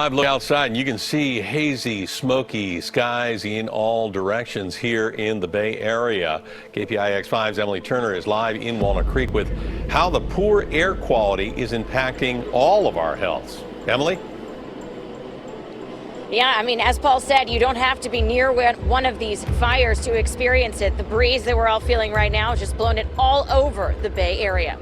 I've looked outside and you can see hazy, smoky skies in all directions here in the Bay Area. KPIX5's Emily Turner is live in Walnut Creek with how the poor air quality is impacting all of our healths. Emily? Yeah, I mean, as Paul said, you don't have to be near one of these fires to experience it. The breeze that we're all feeling right now has just blown it all over the Bay Area.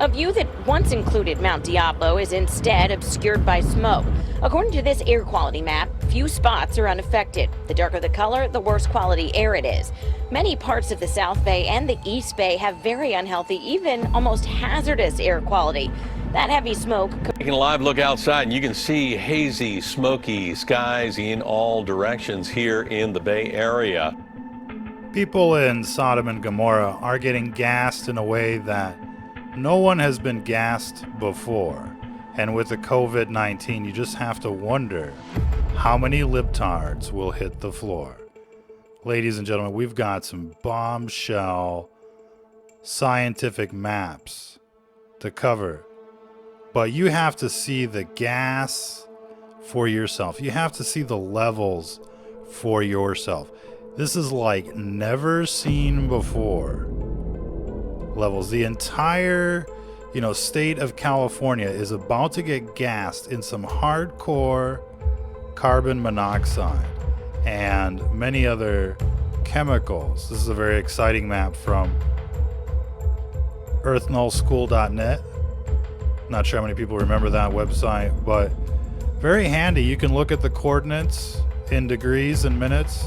A view that once included Mount Diablo is instead obscured by smoke. According to this air quality map, few spots are unaffected. The darker the color, the worse quality air it is. Many parts of the South Bay and the East Bay have very unhealthy, even almost hazardous air quality. That heavy smoke. Taking a live look outside and you can see hazy, smoky skies in all directions here in the Bay Area. People in Sodom and Gomorrah are getting gassed in a way that no one has been gassed before. And with the COVID-19, you just have to wonder how many libtards will hit the floor. Ladies and gentlemen, we've got some bombshell scientific maps to cover. But you have to see the gas for yourself. You have to see the levels for yourself. This is like never seen before levels. The entire, state of California is about to get gassed in some hardcore carbon monoxide and many other chemicals. This is a very exciting map from earthnullschool.net. Not sure how many people remember that website, but very handy. You can look at the coordinates in degrees and minutes,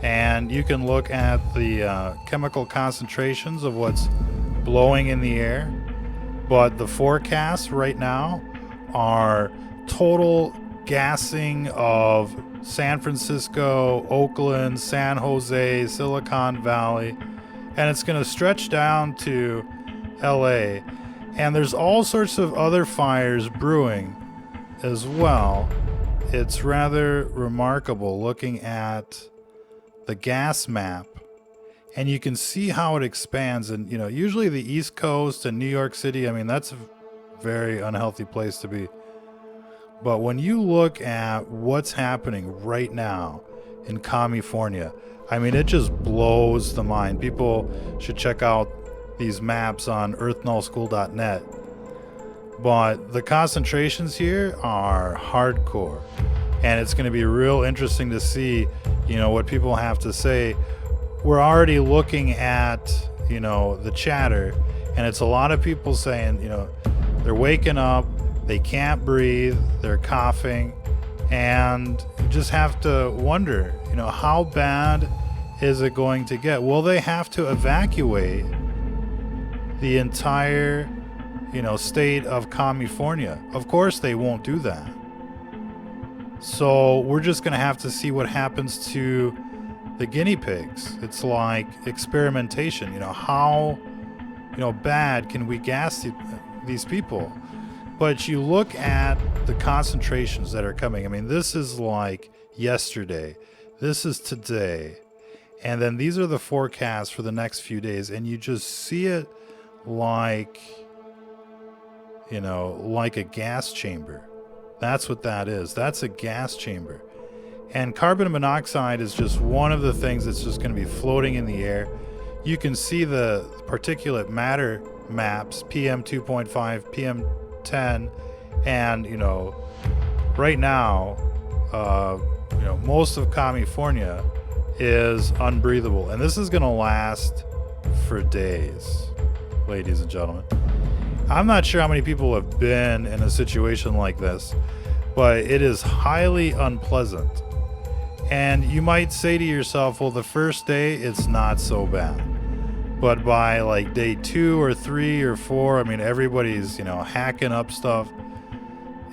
and you can look at the chemical concentrations of what's blowing in the air. But the forecasts right now are total gassing of San Francisco, Oakland, San Jose, Silicon Valley, and it's going to stretch down to LA. And there's all sorts of other fires brewing as well. It's rather remarkable looking at the gas map, and you can see how it expands. And usually the East Coast and New York City, I mean, that's a very unhealthy place to be. But when you look at what's happening right now in California, I mean, it just blows the mind. People should check out these maps on earthnullschool.net. But the concentrations here are hardcore, and it's going to be real interesting to see what people have to say. We're already looking at the chatter, and it's a lot of people saying they're waking up, they can't breathe, they're coughing, and you just have to wonder how bad is it going to get. Will they have to evacuate the entire state of California? Of course they won't do that. So we're just going to have to see what happens to the guinea pigs. It's like experimentation. How bad can we gas these people? But you look at the concentrations that are coming. I mean, this is like yesterday, this is today, and then these are the forecasts for the next few days, and you just see it like like a gas chamber. That's what that is. That's a gas chamber. And carbon monoxide is just one of the things that's just going to be floating in the air. You can see the particulate matter maps, PM 2.5, PM 10, and right now most of California is unbreathable, and this is going to last for days, ladies and gentlemen. I'm not sure how many people have been in a situation like this, but it is highly unpleasant. And you might say to yourself, well, the first day it's not so bad, but by like day 2 or 3 or 4, I mean, everybody's hacking up stuff.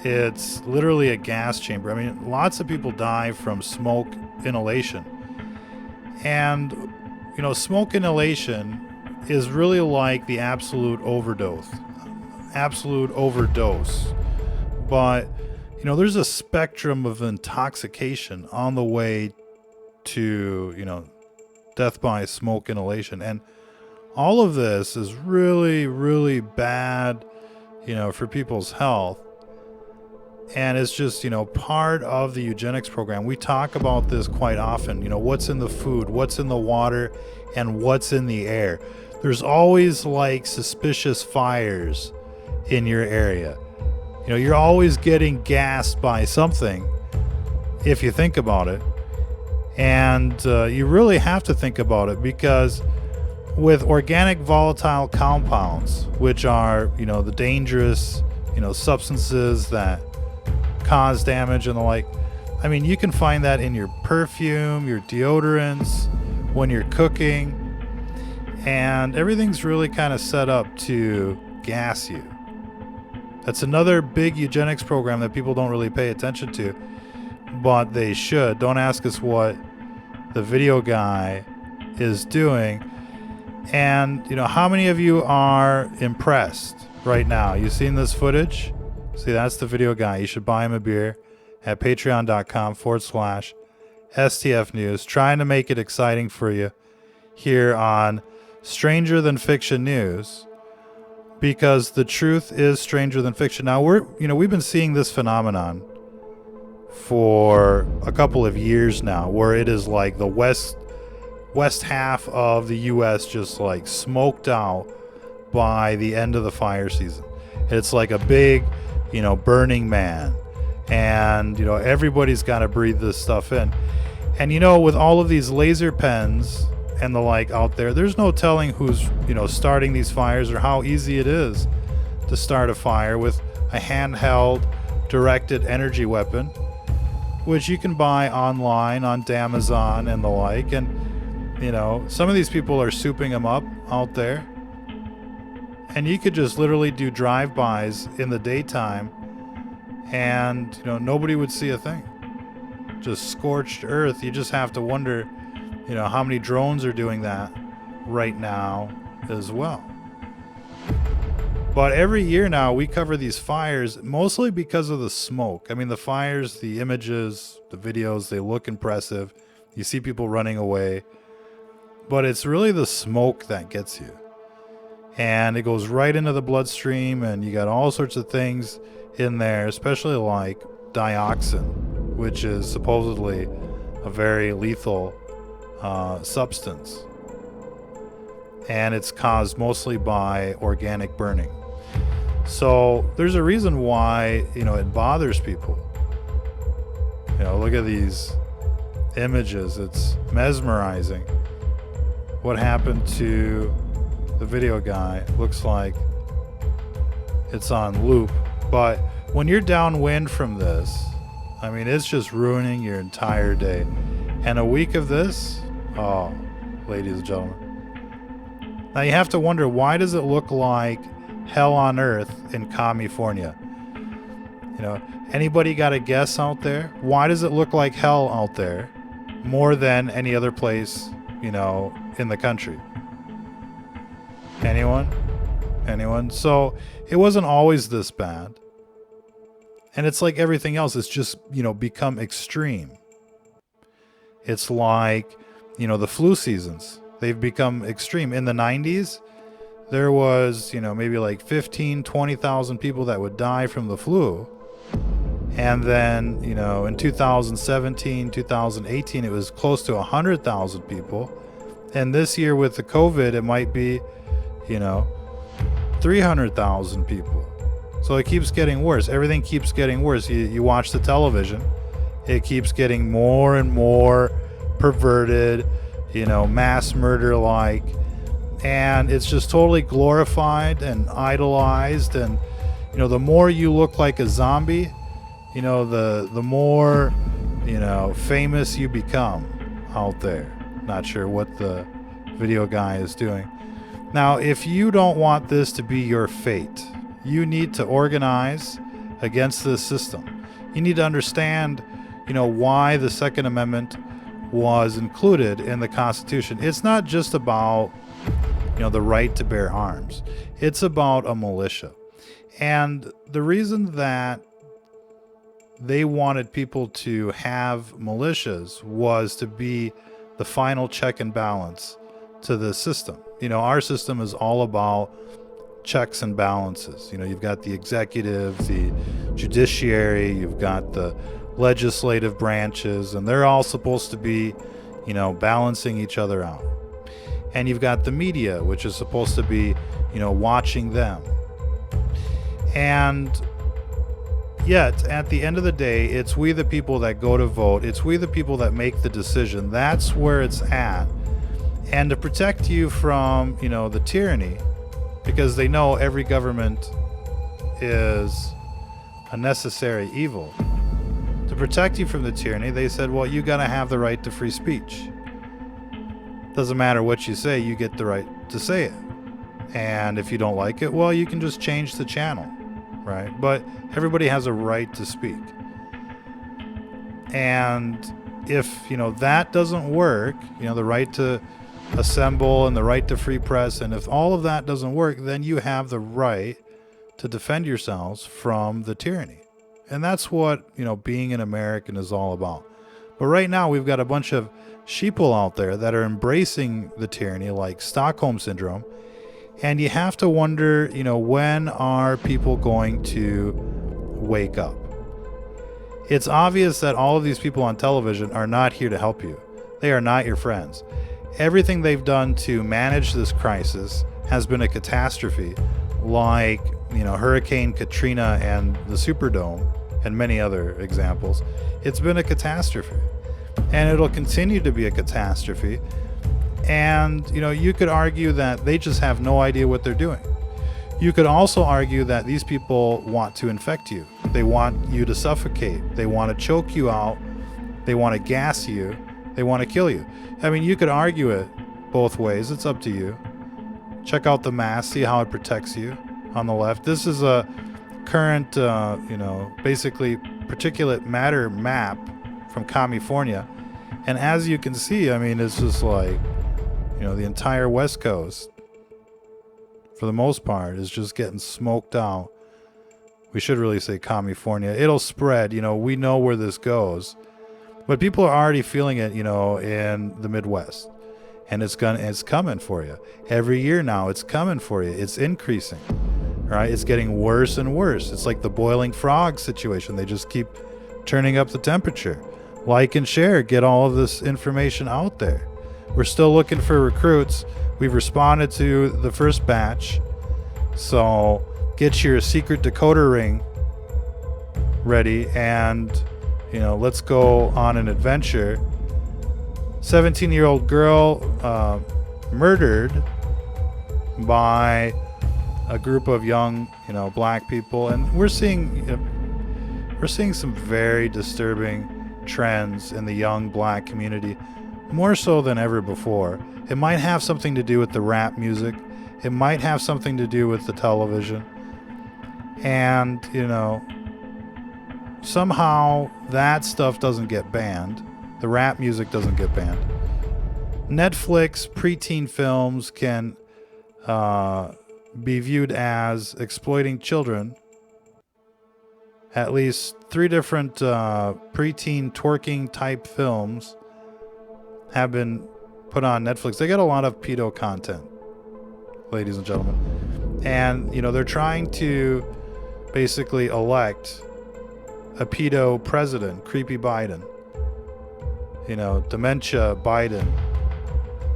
It's literally a gas chamber. I mean, lots of people die from smoke inhalation, and smoke inhalation is really like the absolute overdose. But there's a spectrum of intoxication on the way to death by smoke inhalation, and all of this is really, really bad, for people's health. And it's just, you know, part of the eugenics program. We talk about this quite often, you know, what's in the food, what's in the water, and what's in the air. There's always like suspicious fires in your area. You know, you're always getting gassed by something if you think about it. And you really have to think about it, because with organic volatile compounds, which are, you know, the dangerous, you know, substances that cause damage and the like, I mean, you can find that in your perfume, your deodorants, when you're cooking, and everything's really kind of set up to gas you. That's another big eugenics program that people don't really pay attention to, but they should. Don't ask us what the video guy is doing. And, you know, how many of you are impressed right now? You seen this footage? See, that's the video guy. You should buy him a beer at patreon.com/STF News. Trying to make it exciting for you here on Stranger Than Fiction News, because the truth is stranger than fiction. Now, we've been seeing this phenomenon for a couple of years now, where it is like the west half of the U.S. just like smoked out by the end of the fire season. It's like a big, you know, Burning Man, and, you know, everybody's got to breathe this stuff in. And, you know, with all of these laser pens and the like out there, there's no telling who's, you know, starting these fires, or how easy it is to start a fire with a handheld directed energy weapon, which you can buy online on Amazon and the like. And, you know, some of these people are souping them up out there, and you could just literally do drive-bys in the daytime, and, you know, nobody would see a thing. Just scorched earth. You just have to wonder, you know, how many drones are doing that right now as well. But every year now we cover these fires, mostly because of the smoke. I mean, the fires, the images, the videos, they look impressive. You see people running away, but it's really the smoke that gets you. And it goes right into the bloodstream, and you got all sorts of things in there, especially like dioxin, which is supposedly a very lethal substance. And it's caused mostly by organic burning. So there's a reason why, you know, it bothers people. You know, look at these images. It's mesmerizing. What happened to the video guy? Looks like it's on loop. But when you're downwind from this, I mean, it's just ruining your entire day. And a week of this, oh, ladies and gentlemen. Now you have to wonder, why does it look like hell on earth in California? You know, anybody got a guess out there? Why does it look like hell out there more than any other place, you know, in the country? Anyone? So it wasn't always this bad. And it's like everything else. It's just, you know, become extreme. It's like, you know, the flu seasons. They've become extreme. In the 90s, there was, you know, maybe like 15, 20,000 people that would die from the flu. And then, you know, in 2017, 2018, it was close to 100,000 people. And this year with the COVID, it might be, you know, 300,000 people. So it keeps getting worse. Everything keeps getting worse. You watch the television, it keeps getting more and more perverted, you know, mass murder like, and it's just totally glorified and idolized. And, you know, the more you look like a zombie, you know, the more, you know, famous you become out there. Not sure what the video guy is doing. Now, if you don't want this to be your fate, you need to organize against this system. You need to understand, you know, why the Second Amendment was included in the Constitution. It's not just about, you know, the right to bear arms. It's about a militia. And the reason that they wanted people to have militias was to be the final check and balance to the system. You know, our system is all about checks and balances. You know, you've got the executive, the judiciary, you've got the legislative branches, and they're all supposed to be, you know, balancing each other out. And you've got the media, which is supposed to be, you know, watching them. And yet, at the end of the day, it's we the people that go to vote. It's we the people that make the decision. That's where it's at. And to protect you from, you know, the tyranny, because they know every government is a necessary evil. To protect you from the tyranny, they said, well, you got to have the right to free speech. Doesn't matter what you say, you get the right to say it. And if you don't like it, well, you can just change the channel, right? But everybody has a right to speak. And if, you know, that doesn't work, you know, the right to assemble and the right to free press, and if all of that doesn't work, then you have the right to defend yourselves from the tyranny. And that's what, you know, being an American is all about. But right now we've got a bunch of sheeple out there that are embracing the tyranny, like Stockholm Syndrome. And you have to wonder, you know, when are people going to wake up? It's obvious that all of these people on television are not here to help you. They are not your friends. Everything they've done to manage this crisis has been a catastrophe, like, you know, Hurricane Katrina and the Superdome and many other examples. It's been a catastrophe, and it'll continue to be a catastrophe. And, you know, you could argue that they just have no idea what they're doing. You could also argue that these people want to infect you. They want you to suffocate. They want to choke you out. They want to gas you. They want to kill you. I mean, you could argue it both ways. It's up to you. Check out the mask, see how it protects you on the left. This is a current, you know, basically particulate matter map from California. And as you can see, I mean, it's just like, you know, the entire West Coast, for the most part, is just getting smoked out. We should really say California. It'll spread, you know, we know where this goes. But people are already feeling it, you know, in the Midwest. And it's coming for you. Every year now, it's coming for you. It's increasing, right? It's getting worse and worse. It's like the boiling frog situation. They just keep turning up the temperature. Like and share, get all of this information out there. We're still looking for recruits. We've responded to the first batch. So get your secret decoder ring ready and, you know, let's go on an adventure. 17-year-old girl murdered by a group of young, you know, black people, and we're seeing some very disturbing trends in the young black community, more so than ever before. It might have something to do with the rap music. It might have something to do with the television, and, you know, somehow that stuff doesn't get banned. The rap music doesn't get banned. Netflix preteen films can be viewed as exploiting children. At least 3 different preteen twerking type films have been put on Netflix. They get a lot of pedo content, ladies and gentlemen. And, you know, they're trying to basically elect a pedo president, creepy Biden. You know, dementia Biden.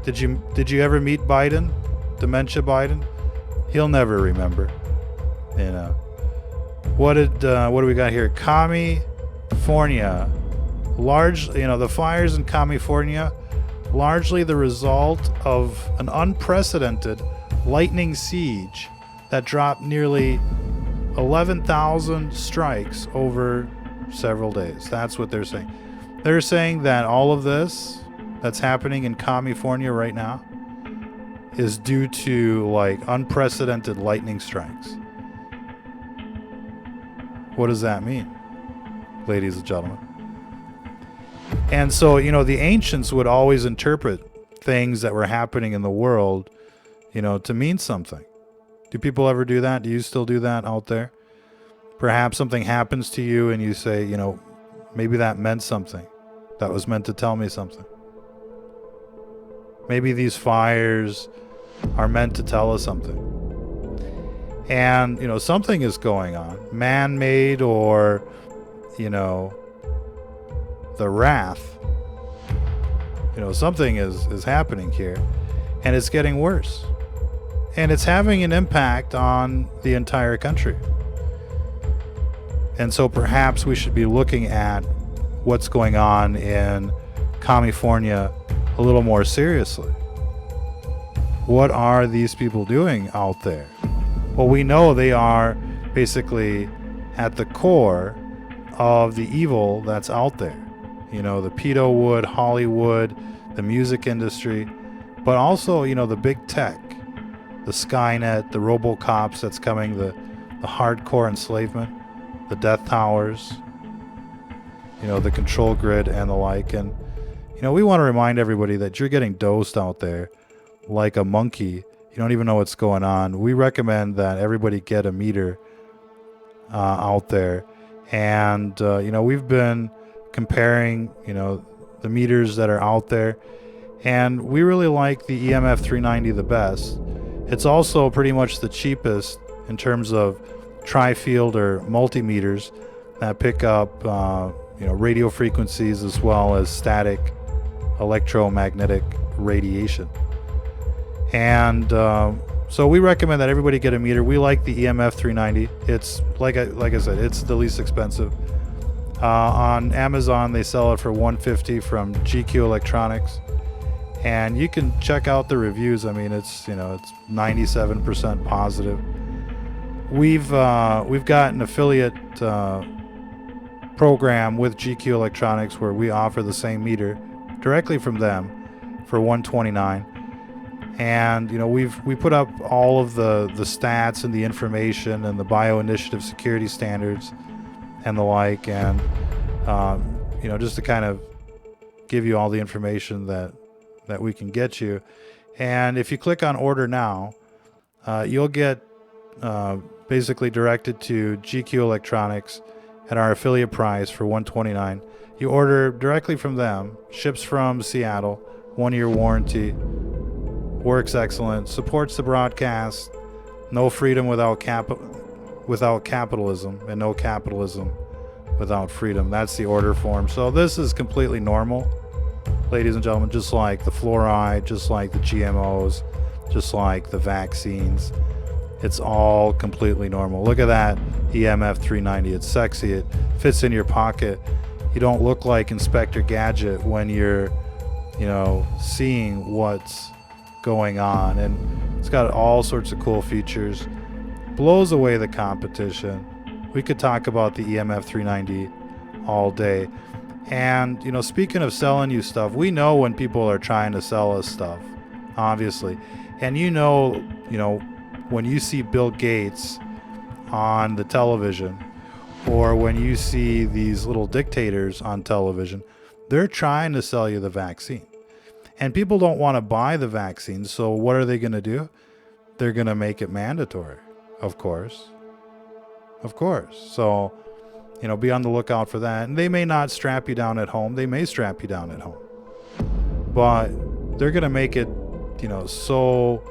Did you ever meet Biden? Dementia Biden? He'll never remember. You know. What do we got here? California. You know, the fires in California, largely the result of an unprecedented lightning siege that dropped nearly 11,000 strikes over several days. That's what they're saying. They're saying that all of this that's happening in California right now is due to, like, unprecedented lightning strikes. What does that mean, ladies and gentlemen? And so, you know, the ancients would always interpret things that were happening in the world, you know, to mean something. Do people ever do that? Do you still do that out there? Perhaps something happens to you and you say, you know, maybe that meant something. That was meant to tell me something. Maybe these fires are meant to tell us something. And, something is going on, man-made or, the wrath. Something is happening here, and it's getting worse. And it's having an impact on the entire country. And so perhaps we should be looking at what's going on in California a little more seriously. What are these people doing out there? Well, we know they are basically at the core of the evil that's out there. The pedo wood, Hollywood, the music industry, but also, the big tech, the Skynet, the RoboCops that's coming, the hardcore enslavement, the death towers, the control grid and the like. And, we want to remind everybody that you're getting dosed out there like a monkey. You don't even know what's going on. We recommend that everybody get a meter out there. And, we've been comparing, the meters that are out there. And we really like the EMF 390 the best. It's also pretty much the cheapest in terms of tri-field or multimeters that pick up, radio frequencies as well as static electromagnetic radiation. And so we recommend that everybody get a meter. We like the EMF 390. It's like I said, it's the least expensive. On Amazon, they sell it for $150 from GQ Electronics, and you can check out the reviews. I mean, it's 97% positive. We've got an affiliate program with GQ Electronics where we offer the same meter directly from them for $129. And we put up all of the stats and the information and the bio-initiative security standards and the like, and just to kind of give you all the information that we can get you. And if you click on order now, you'll get basically directed to GQ Electronics at our affiliate price for $129. You order directly from them, ships from Seattle, 1-year warranty, works excellent, supports the broadcast, no freedom without capitalism, and no capitalism without freedom. That's the order form. So this is completely normal, ladies and gentlemen, just like the fluoride, just like the GMOs, just like the vaccines. It's all completely normal. Look at that EMF 390. It's sexy. It fits in your pocket. You don't look like Inspector Gadget when you're, seeing what's going on. And it's got all sorts of cool features. Blows away the competition. We could talk about the EMF 390 all day. And, speaking of selling you stuff, we know when people are trying to sell us stuff, obviously. And when you see Bill Gates on the television, or when you see these little dictators on television, they're trying to sell you the vaccine. And people don't want to buy the vaccine, so what are they going to do? They're going to make it mandatory, of course. Of course. So, be on the lookout for that. And they may not strap you down at home. They may strap you down at home. But they're going to make it, so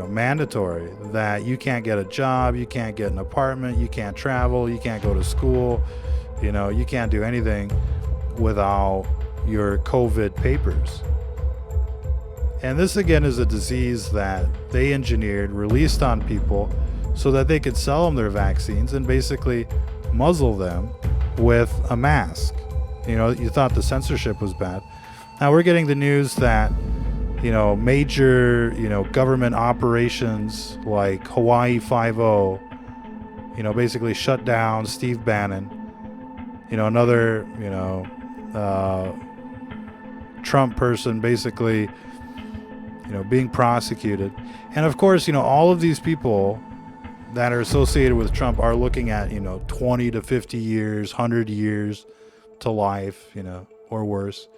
mandatory that you can't get a job, you can't get an apartment, you can't travel, you can't go to school, you can't do anything without your COVID papers. And this again is a disease that they engineered, released on people so that they could sell them their vaccines and basically muzzle them with a mask. You thought the censorship was bad. Now we're getting the news that major, government operations like Hawaii 5-0, basically shut down Steve Bannon, another, Trump person basically, being prosecuted. And of course, all of these people that are associated with Trump are looking at, 20 to 50 years, 100 years to life, or worse.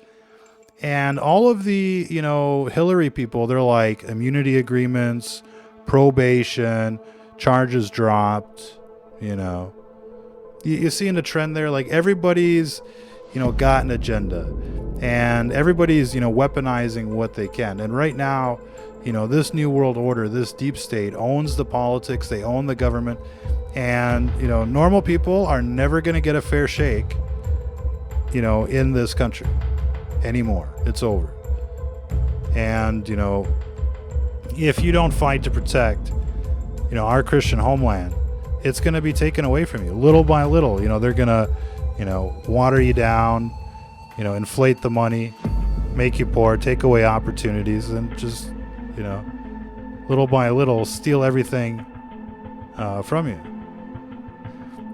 And all of the, Hillary people, they're like immunity agreements, probation, charges dropped, You seeing the trend there? Like everybody's, got an agenda. And everybody's, weaponizing what they can. And right now, You know, this new world order, this deep state owns the politics, they own the government, and, you know, normal people are never going to get a fair shake, you know, in this country anymore. It's over. And, you know, if you don't fight to protect, you know, our Christian homeland, it's going to be taken away from you little by little. You know, they're going to, you know, water you down, you know, inflate the money, make you poor, take away opportunities, and just, you know, little by little steal everything from you.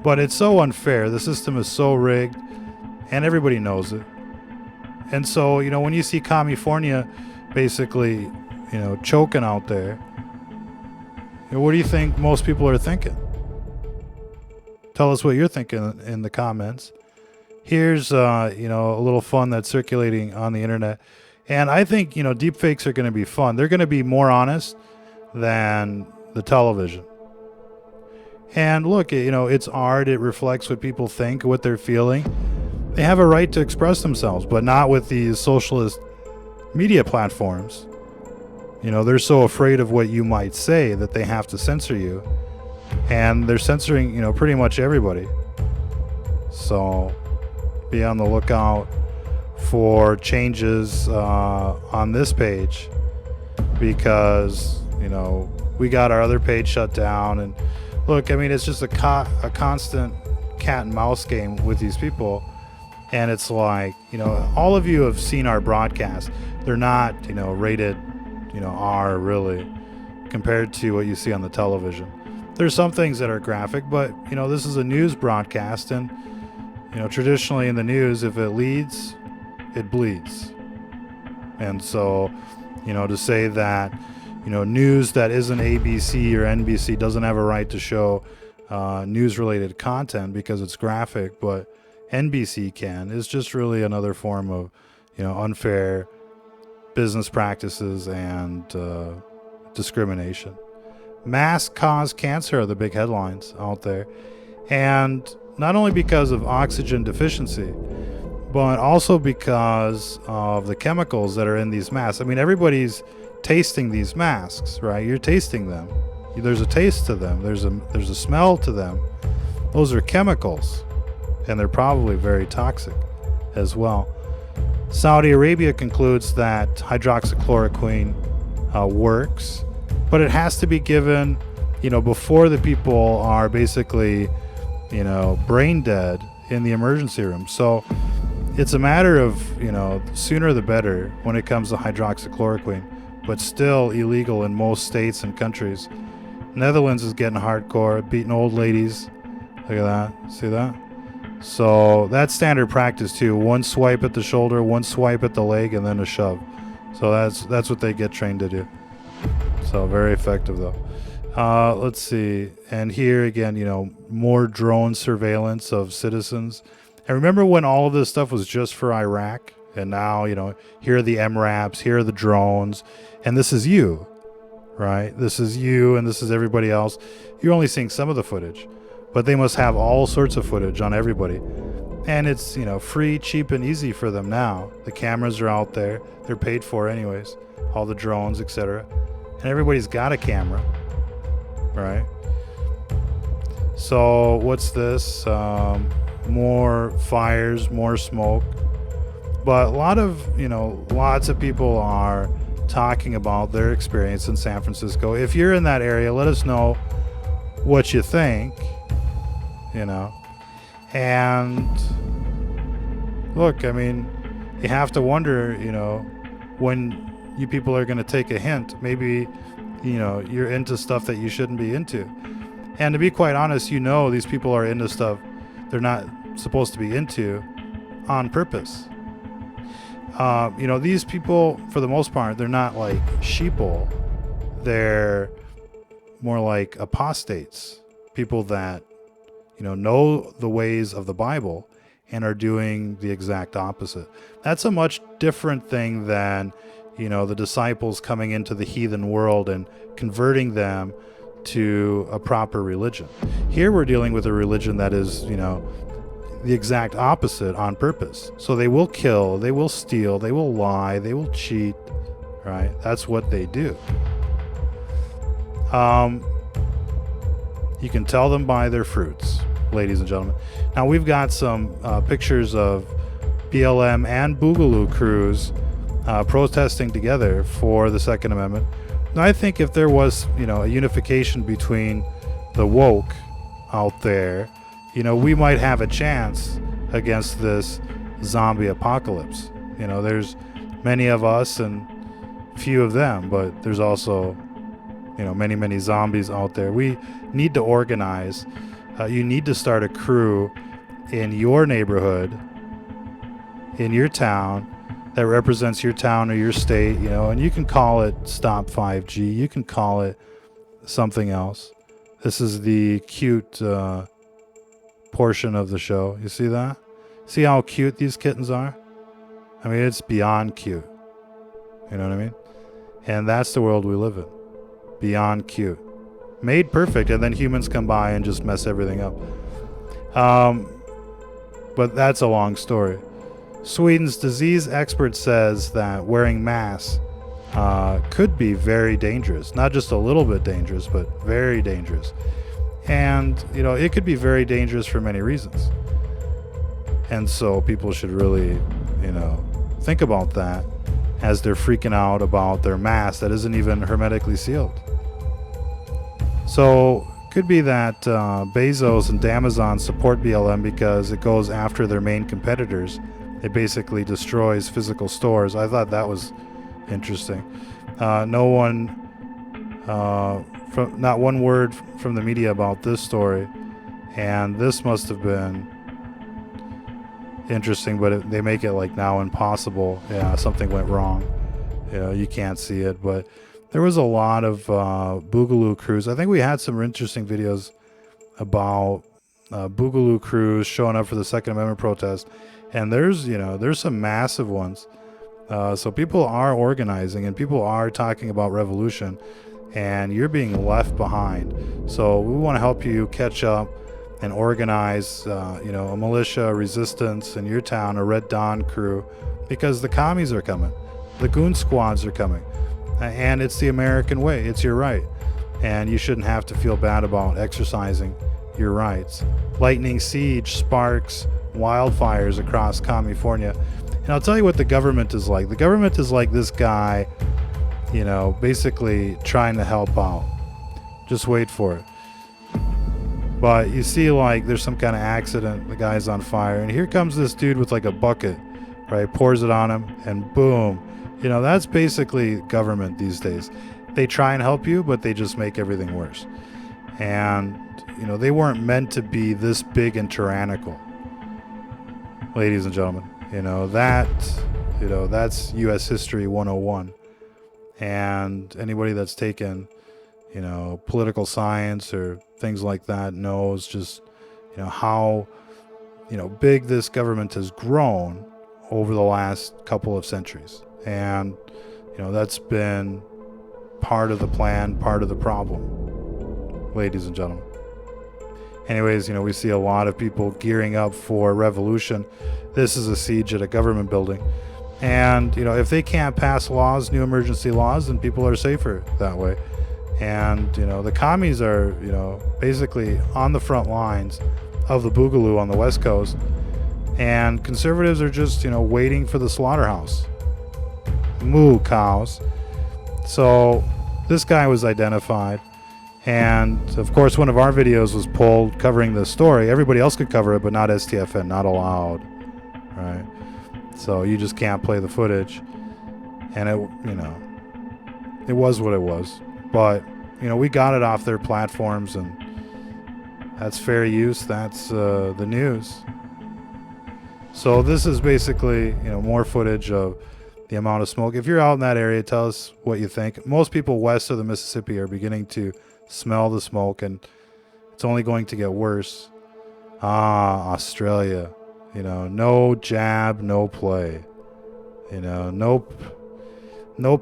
But it's so unfair. The system is so rigged, and everybody knows it. And so, you know, when you see California basically, you know, choking out there, you know, what do you think most people are thinking? Tell us what you're thinking in the comments. Here's, you know, a little fun that's circulating on the internet. And I think, you know, deepfakes are going to be fun. They're going to be more honest than the television. And look, you know, it's art. It reflects what people think, what they're feeling. They have a right to express themselves, but not with these socialist media platforms. You know, they're so afraid of what you might say that they have to censor you. And they're censoring, you know, pretty much everybody. So be on the lookout for changes on this page, because, you know, we got our other page shut down. And look, I mean, it's just a constant cat and mouse game with these people. And it's like, you know, all of you have seen our broadcast. They're not, you know, rated, you know, R really, compared to what you see on the television. There's some things that are graphic, but, you know, this is a news broadcast, and, you know, traditionally in the news, if it leads, it bleeds. And so, you know, to say that, you know, news that isn't ABC or NBC doesn't have a right to show news-related content because it's graphic, but NBC can, is just really another form of, you know, unfair business practices and discrimination. Masks cause cancer are the big headlines out there. And not only because of oxygen deficiency, but also because of the chemicals that are in these masks. I mean, everybody's tasting these masks, right? You're tasting them. There's a taste to them. There's a smell to them. Those are chemicals, and they're probably very toxic as well. Saudi Arabia concludes that hydroxychloroquine works, but it has to be given, you know, before the people are basically, you know, brain dead in the emergency room. So it's a matter of, you know, sooner the better when it comes to hydroxychloroquine, but still illegal in most states and countries. Netherlands is getting hardcore, beating old ladies. Look at that. See that? So that's standard practice too. One swipe at the shoulder, one swipe at the leg, and then a shove. So that's what they get trained to do. So very effective though. Let's see. And here again, you know, more drone surveillance of citizens. And remember when all of this stuff was just for Iraq? And now, you know, here are the MRAPs, here are the drones, and this is you, right? This is you, and this is everybody else. You're only seeing some of the footage, but they must have all sorts of footage on everybody. And it's, you know, free, cheap, and easy for them now. The cameras are out there. They're paid for anyways. All the drones, etc. And everybody's got a camera, right? So what's this? More fires, more smoke. But a lot of, you know, lots of people are talking about their experience in San Francisco. If you're in that area, let us know what you think, you know. And look, I mean, you have to wonder, you know, when you people are going to take a hint. Maybe, you know, you're into stuff that you shouldn't be into. And to be quite honest, you know, these people are into stuff they're not supposed to be into on purpose. You know, these people, for the most part, they're not like sheeple. They're more like apostates. People that, you know the ways of the Bible and are doing the exact opposite. That's a much different thing than, you know, the disciples coming into the heathen world and converting them to a proper religion. Here we're dealing with a religion that is, you know, the exact opposite on purpose. So they will kill, they will steal, they will lie, they will cheat, right? That's what they do. You can tell them by their fruits, ladies and gentlemen. Now, we've got some pictures of BLM and Boogaloo crews protesting together for the Second Amendment. Now, I think if there was, a unification between the woke out there, we might have a chance against this zombie apocalypse. There's many of us and few of them, but there's also, many zombies out there. We need to organize. You need to start a crew in your neighborhood, in your town, that represents your town or your state, and you can call it Stop 5G. You can call it something else. This is the cute portion of the show. You see that? See how cute these kittens are? I mean, it's beyond cute. You know what I mean? And that's the world we live in. Beyond cute. Made perfect, and then humans come by and just mess everything up. But that's a long story. Sweden's disease expert says that wearing masks could be very dangerous. Not just a little bit dangerous, but very dangerous. And, it could be very dangerous for many reasons. And so people should really, think about that as they're freaking out about their mask that isn't even hermetically sealed. So could be that Bezos and Amazon support BLM because it goes after their main competitors. It basically destroys physical stores. I thought that was interesting. Not one word from the media about this story, and this must have been interesting, but they make it like now impossible. Yeah, something went wrong. You can't see it, but there was a lot of Boogaloo crews. I think we had some interesting videos about Boogaloo crews showing up for the Second Amendment protest, and there's some massive ones. So people are organizing and people are talking about revolution, and you're being left behind. So we want to help you catch up and organize, a militia, resistance in your town, a Red Dawn crew, because the commies are coming, the goon squads are coming, and it's the American way. It's your right, and you shouldn't have to feel bad about exercising your rights. Lightning siege sparks wildfires across California, and I'll tell you what the government is like. The government is like this guy, basically trying to help out. Just wait for it. But you see, like, there's some kind of accident, the guy's on fire, and here comes this dude with like a bucket, right? Pours it on him, and boom. That's basically government these days. They try and help you, but they just make everything worse. And, they weren't meant to be this big and tyrannical, ladies and gentlemen. That's U.S. History 101. And anybody that's taken, political science or things like that knows just, how, big this government has grown over the last couple of centuries. And, that's been part of the plan, part of the problem, ladies and gentlemen. Anyways, we see a lot of people gearing up for revolution. This is a siege at a government building. And, if they can't pass laws, new emergency laws, then people are safer that way. And, the commies are, basically on the front lines of the Boogaloo on the West Coast. And conservatives are just, waiting for the slaughterhouse. Moo cows. So this guy was identified. And, of course, one of our videos was pulled covering this story. Everybody else could cover it, but not STFN, not allowed. Right? So you just can't play the footage. And it was what it was. But, we got it off their platforms, and that's fair use. That's the news. So this is basically, more footage of the amount of smoke. If you're out in that area, tell us what you think. Most people west of the Mississippi are beginning to smell the smoke, and it's only going to get worse. Australia. No jab, no play. No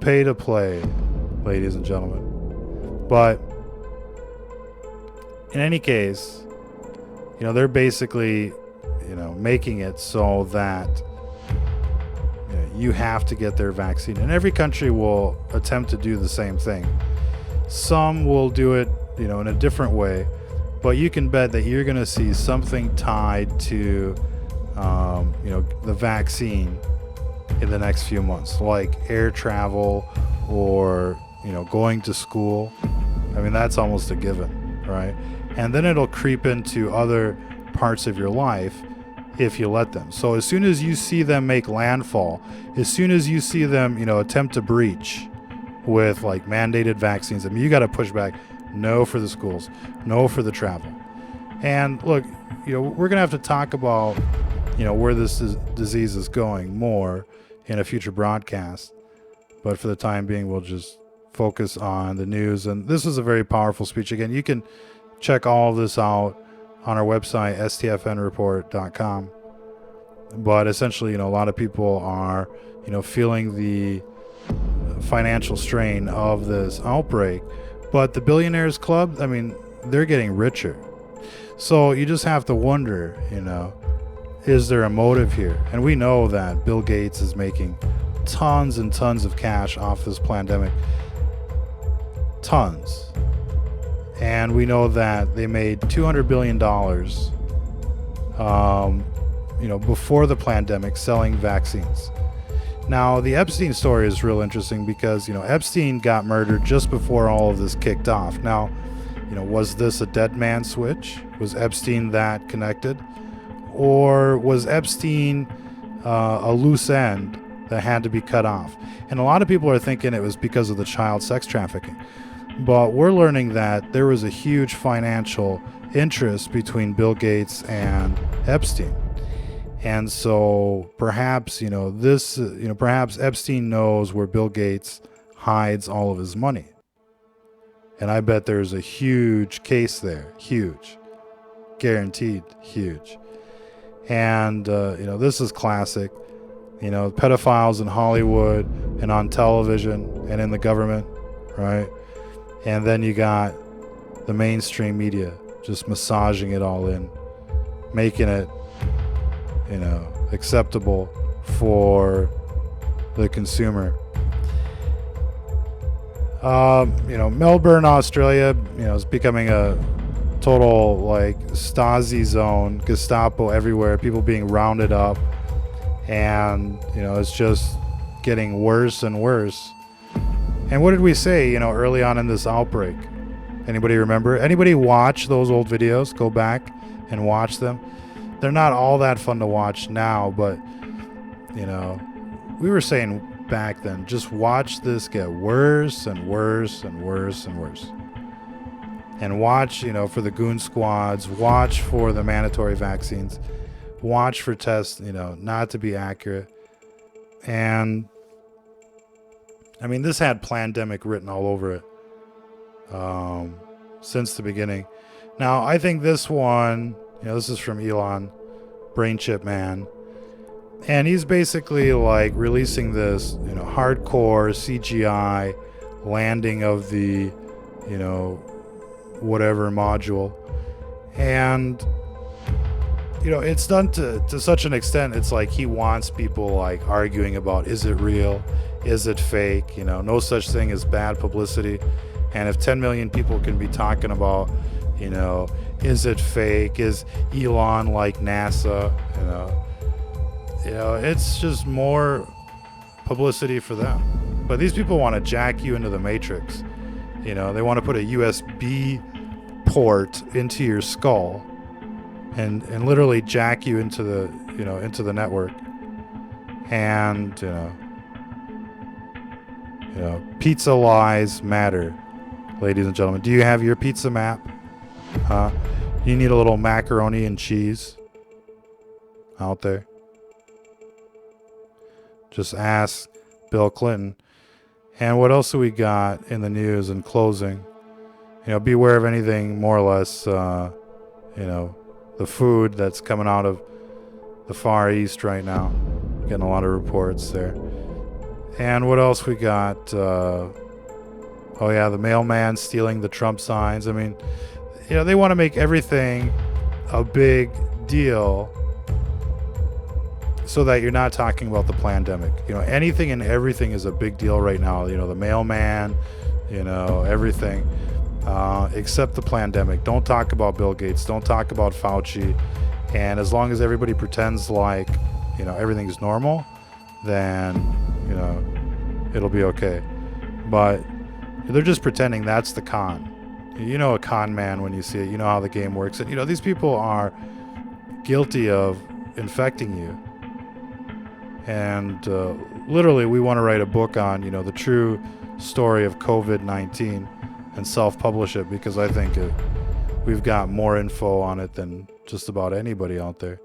pay to play, ladies and gentlemen. But in any case, they're basically, making it so that you have to get their vaccine. And every country will attempt to do the same thing. Some will do it, in a different way, but you can bet that you're going to see something tied to, the vaccine in the next few months, like air travel or, going to school. I mean, that's almost a given, right? And then it'll creep into other parts of your life if you let them. So as soon as you see them make landfall, as soon as you see them, attempt to breach with like mandated vaccines, I mean, you got to push back. No for the schools, no for the travel. And look, we're going to have to talk about, where this disease is going more in a future broadcast. But for the time being, we'll just focus on the news. And this was a very powerful speech. Again, you can check all of this out on our website, stfnreport.com. But essentially, a lot of people are, feeling the financial strain of this outbreak. But the Billionaires Club, I mean, they're getting richer. So you just have to wonder, is there a motive here? And we know that Bill Gates is making tons and tons of cash off this pandemic. Tons. And we know that they made $200 billion, before the pandemic selling vaccines. Now, the Epstein story is real interesting because, Epstein got murdered just before all of this kicked off. Now, was this a dead man switch? Was Epstein that connected? Or was Epstein a loose end that had to be cut off? And a lot of people are thinking it was because of the child sex trafficking. But we're learning that there was a huge financial interest between Bill Gates and Epstein. And so perhaps, perhaps Epstein knows where Bill Gates hides all of his money. And I bet there's a huge case there. Huge. Guaranteed huge. And, this is classic. Pedophiles in Hollywood and on television and in the government, right? And then you got the mainstream media just massaging it all in, making it, acceptable for the consumer. Melbourne, Australia, is becoming a total like Stasi zone, Gestapo everywhere, people being rounded up, and it's just getting worse and worse. And what did we say, early on in this outbreak? Anybody remember? Anybody watch those old videos? Go back and watch them. They're not all that fun to watch now, but we were saying back then, just watch this get worse and worse and worse and worse. And watch, for the goon squads, watch for the mandatory vaccines, watch for tests, not to be accurate. And I mean, this had plandemic written all over it since the beginning. Now, I think this one, this is from Elon, Brain Chip Man. And he's basically like releasing this, hardcore CGI landing of the, whatever module. And, it's done to such an extent, it's like he wants people like arguing about, is it real? Is it fake? No such thing as bad publicity. And if 10 million people can be talking about, is it fake? Is Elon like NASA? It's just more publicity for them. But these people want to jack you into the matrix. They want to put a USB port into your skull and literally jack you into the, into the network. And, pizza lies matter, ladies and gentlemen. Do you have your pizza map? You need a little macaroni and cheese out there. Just ask Bill Clinton. And what else do we got in the news in closing? Beware of anything more or less, the food that's coming out of the Far East right now. Getting a lot of reports there. And what else we got? The mailman stealing the Trump signs. I mean, they want to make everything a big deal. so that you're not talking about the pandemic. You know, anything and everything is a big deal right now. You know, the mailman, you know, everything, except the pandemic. Don't talk about Bill Gates. Don't talk about Fauci. And as long as everybody pretends like, you know, everything's normal, then, you know, it'll be okay. But they're just pretending. That's the con. You know a con man when you see it. You know how the game works. And, you know, these people are guilty of infecting you. And literally, we want to write a book on, you know, the true story of COVID-19 and self-publish it, because I think we've got more info on it than just about anybody out there.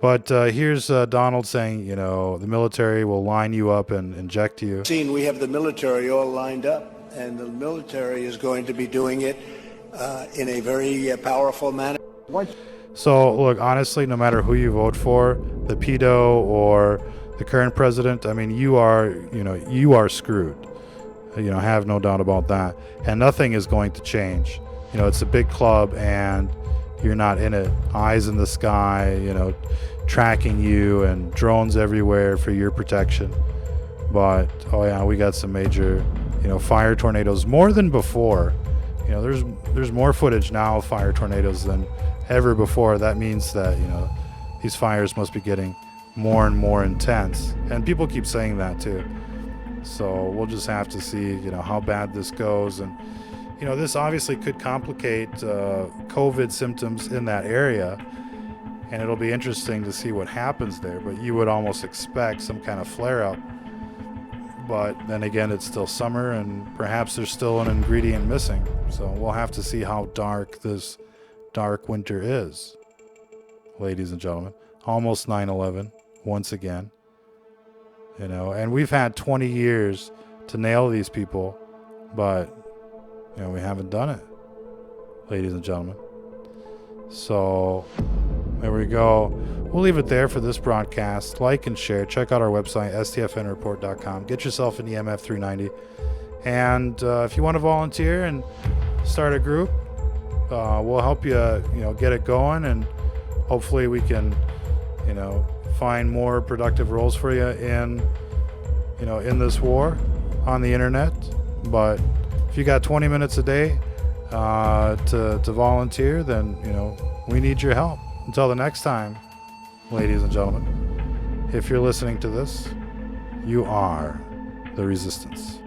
But here's Donald saying, you know, the military will line you up and inject you. We have the military all lined up, and the military is going to be doing it in a very powerful manner. So, look, honestly, no matter who you vote for, the pedo or the current president, I mean, you are screwed. You know, have no doubt about that. And nothing is going to change. You know, it's a big club and you're not in it. Eyes in the sky, you know, tracking you, and drones everywhere for your protection. But, oh yeah, we got some major, you know, fire tornadoes, more than before. You know, there's more footage now of fire tornadoes than ever before. That means that, you know, these fires must be getting more and more intense. And people keep saying that too. So we'll just have to see, you know, how bad this goes. And, you know, this obviously could complicate COVID symptoms in that area. And it'll be interesting to see what happens there. But you would almost expect some kind of flare-up. But then again, it's still summer, and perhaps there's still an ingredient missing. So we'll have to see how dark this dark winter is, ladies and gentlemen. Almost 9/11 once again, you know, and we've had 20 years to nail these people, but, you know, we haven't done it, ladies and gentlemen. So there we go. We'll leave it there for this broadcast. Like and share. Check out our website, stfnreport.com. Get yourself an EMF 390. And if you want to volunteer and start a group, we'll help you, you know, get it going, and hopefully we can, you know, find more productive roles for you in, you know, in this war on the internet. But if you got 20 minutes a day to volunteer, then, you know, we need your help. Until the next time, ladies and gentlemen, if you're listening to this, you are the resistance.